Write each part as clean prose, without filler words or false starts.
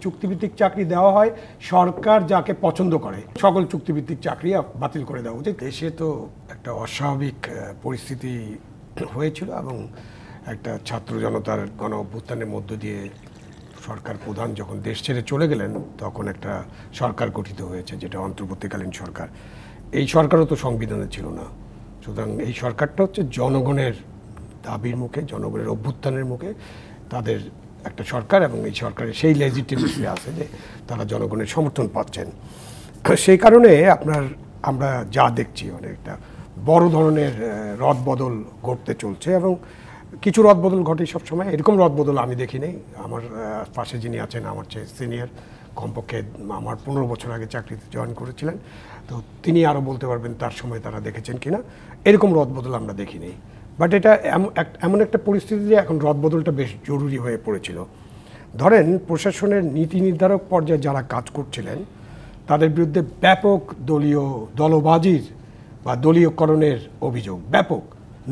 চুক্তিভিত্তিক চাকরি দেওয়া হয় সরকার যাকে পছন্দ করে, সকল চুক্তিভিত্তিক চাকরি বাতিল করে দেওয়া উচিত। দেশে তো একটা অস্বাভাবিক পরিস্থিতি হয়েছিল এবং একটা ছাত্র জনতার গণ অভ্যুত্থানের মধ্য দিয়ে সরকার প্রধান যখন দেশ ছেড়ে চলে গেলেন তখন একটা সরকার গঠিত হয়েছে, যেটা অন্তর্বর্তীকালীন সরকার। এই সরকারও তো সংবিধানে ছিল না, সুতরাং এই সরকারটা হচ্ছে জনগণের দাবির মুখে, জনগণের অভ্যুত্থানের মুখে তাদের একটা সরকার, এবং এই সরকারের সেই লেজিটিমেসি আছে যে তারা জনগণের সমর্থন পাচ্ছেন। সেই কারণে আমরা যা দেখছি একটা বড় ধরনের রদবদল ঘটতে চলছে, এবং কিছু রদবদল ঘটে সবসময়। এরকম রদবদল আমি দেখি নেই। আমার পাশে যিনি আছেন আমার চেয়ে সিনিয়র, কমপক্ষে আমার 15 বছর আগে চাকরিতে জয়েন করেছিলেন, তো তিনি আরও বলতে পারবেন তার সময় তারা দেখেছেন কিনা। এরকম রদবদল আমরা দেখি নেই, বাট এটা এমন একটা পরিস্থিতি যে এখন রদবদলটা বেশ জরুরি হয়ে পড়েছিল। ধরেন প্রশাসনের নীতি নির্ধারক পর্যায়ে যারা কাজ করছিলেন তাদের বিরুদ্ধে ব্যাপক দলবাজির বা দলীয়করণের অভিযোগ, ব্যাপক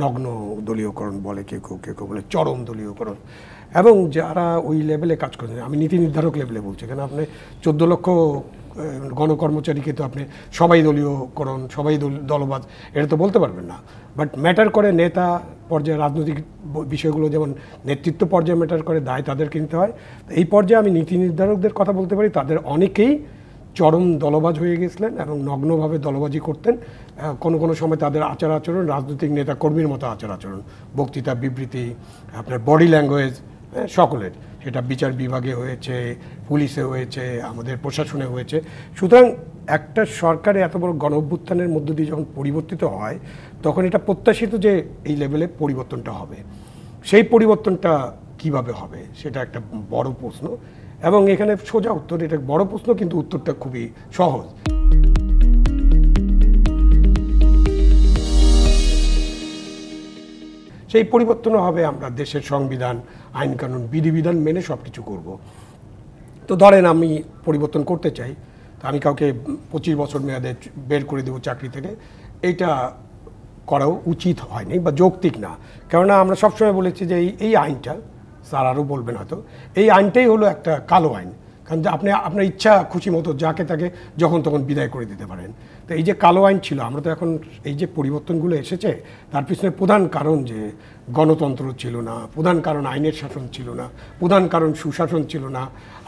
নগ্ন দলীয়করণ বলে কেউ কেউ বলে চরম দলীয়করণ, এবং যারা ওই লেভেলে কাজ করছেন, আমি নীতি নির্ধারক লেভেলে বলছি, কেন আপনি 14 লক্ষ গণকর্মচারীকে তো আপনি সবাই দলীয়করণ, সবাই দলবাজ এটা তো বলতে পারবেন না। বাট ম্যাটার করে নেতা পর্যায়ে রাজনৈতিক বিষয়গুলো, যেমন নেতৃত্ব পর্যায়ে ম্যাটার করে, দায় তাদেরকে নিতে হয়। এই পর্যায়ে আমি নীতি নির্ধারকদের কথা বলতে পারি, তাদের অনেকেই চরম দলবাজ হয়ে গেছিলেন এবং নগ্নভাবে দলবাজি করতেন। কোনো সময় তাদের আচার আচরণ রাজনৈতিক নেতা কর্মীর মতো আচার আচরণ, বক্তৃতা, বিবৃতি, আপনার বডি ল্যাঙ্গুয়েজ সকলের, সেটা বিচার বিভাগে হয়েছে, পুলিশে হয়েছে, আমাদের প্রশাসনে হয়েছে। সুতরাং একটা সরকারে এত বড় গণ অভ্যুত্থানের মধ্য দিয়ে যখন পরিবর্তিত হয় তখন এটা প্রত্যাশিত যে এই লেভেলে পরিবর্তনটা হবে। সেই পরিবর্তনটা কিভাবে হবে সেটা একটা বড় প্রশ্ন, এবং এখানে সোজা উত্তর, এটা বড় প্রশ্ন কিন্তু উত্তরটা খুবই সহজ। সেই পরিবর্তনও হবে আমরা দেশের সংবিধান, আইন কানুন, বিধিবিধান মেনে সব কিছু করব। তো ধরেন আমি পরিবর্তন করতে চাই, তো আমি কাউকে 25 বছর মেয়াদে বের করে দেবো চাকরি থেকে, এইটা করাও উচিত হয়নি বা যৌক্তিক না। কেননা আমরা সবসময় বলেছি যে এই আইনটা, স্যার আরও বলবেন হয়তো, এই আইনটাই হলো একটা কালো আইন। কারণ আপনি আপনার ইচ্ছা খুশি মতো যাকে তাকে যখন তখন বিদায় করে দিতে পারেন। তো এই যে কালো আইন ছিল, আমরা তো এখন এই যে পরিবর্তনগুলো এসেছে তার পিছনে প্রধান কারণ যে গণতন্ত্র ছিল না, প্রধান কারণ আইনের শাসন ছিল না, প্রধান কারণ সুশাসন ছিল না,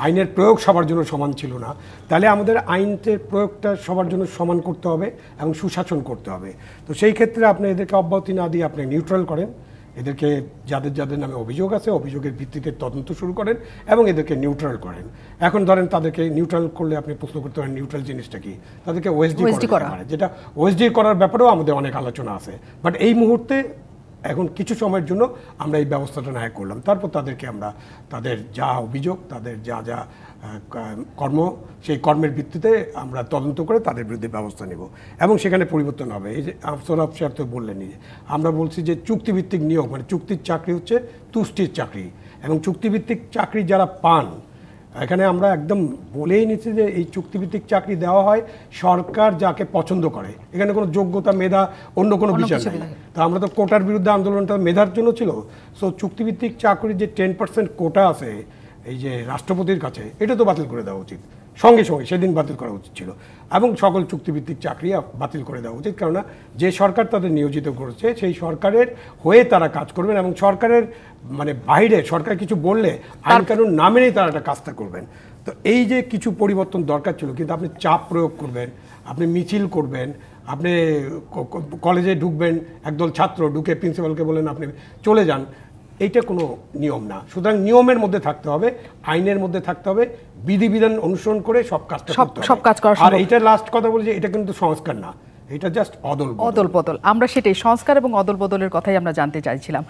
আইনের প্রয়োগ সবার জন্য সমান ছিল না। তাহলে আমাদের আইনের প্রয়োগটা সবার জন্য সমান করতে হবে এবং সুশাসন করতে হবে। তো সেই ক্ষেত্রে আপনি এদেরকে অব্যাহতি না দিয়ে আপনি নিউট্রাল করেন, এদেরকে যাদের নামে অভিযোগ আছে অভিযোগের ভিত্তিতে তদন্ত শুরু করেন এবং এদেরকে নিউট্রাল করেন। এখন ধরেন তাদেরকে নিউট্রাল করলে আপনি প্রশ্ন করতে পারেন নিউট্রাল জিনিসটা কি, তাদেরকে ওএসডি করা হয়, যেটা ওএসডি করার ব্যাপারেও আমাদের অনেক আলোচনা আছে। বাট এই মুহূর্তে এখন কিছু সময়ের জন্য আমরা এই ব্যবস্থাটা না করলাম, তারপর তাদেরকে আমরা তাদের যা অভিযোগ, তাদের যা কর্ম, সেই কর্মের ভিত্তিতে আমরা তদন্ত করে তাদের বিরুদ্ধে ব্যবস্থা নেব এবং সেখানে পরিবর্তন হবে। এই যে সৌরভ স্যার তো বললেনই, যে আমরা বলছি যে চুক্তিভিত্তিক নিয়োগ মানে চুক্তির চাকরি হচ্ছে তুষ্টির চাকরি, এবং চুক্তিভিত্তিক চাকরি যারা পান, এখানে আমরা একদম বলেই নিচ্ছি যে এই চুক্তিভিত্তিক চাকরি দেওয়া হয় সরকার যাকে পছন্দ করে। এখানে কোনো যোগ্যতা, মেধা, অন্য কোনো বিষয় নেই। তো আমরা তো কোটার বিরুদ্ধে আন্দোলনটা মেধার জন্য ছিল। সো চুক্তিভিত্তিক চাকরির যে 10% কোটা আছে এই যে রাষ্ট্রপতির কাছে, এটা তো বাতিল করে দেওয়া উচিত, সঙ্গে সঙ্গে সেদিন বাতিল করা উচিত ছিল, এবং সকল চুক্তিভিত্তিক চাকরি বাতিল করে দেওয়া উচিত। কেননা যে সরকার তাদের নিয়োজিত করেছে সেই সরকারের হয়ে তারা কাজ করবেন, এবং সরকারের মানে বাইরে সরকার কিছু বললে আইন কানুন না মেনেই তারা একটা কাজটা করবেন। তো এই যে কিছু পরিবর্তন দরকার ছিল, কিন্তু আপনি চাপ প্রয়োগ করবেন, আপনি মিছিল করবেন, আপনি কলেজে ঢুকবেন, একদল ছাত্র ঢুকে প্রিন্সিপালকে বলেন আপনি চলে যান, এইটা কোনো নিয়ম না। সুতরাং নিয়মের মধ্যে থাকতে হবে, আইনের মধ্যে থাকতে হবে, বিধিবিধান অনুসরণ করে সব কাজটা করতে হবে। আর এইটা লাস্ট কথা বলি যে এটা কিন্তু সংস্কার না, এটা জাস্ট অদল বদল। আমরা সেটাই সংস্কার এবং অদল বদলের কথাই আমরা জানতে চাইছিলাম।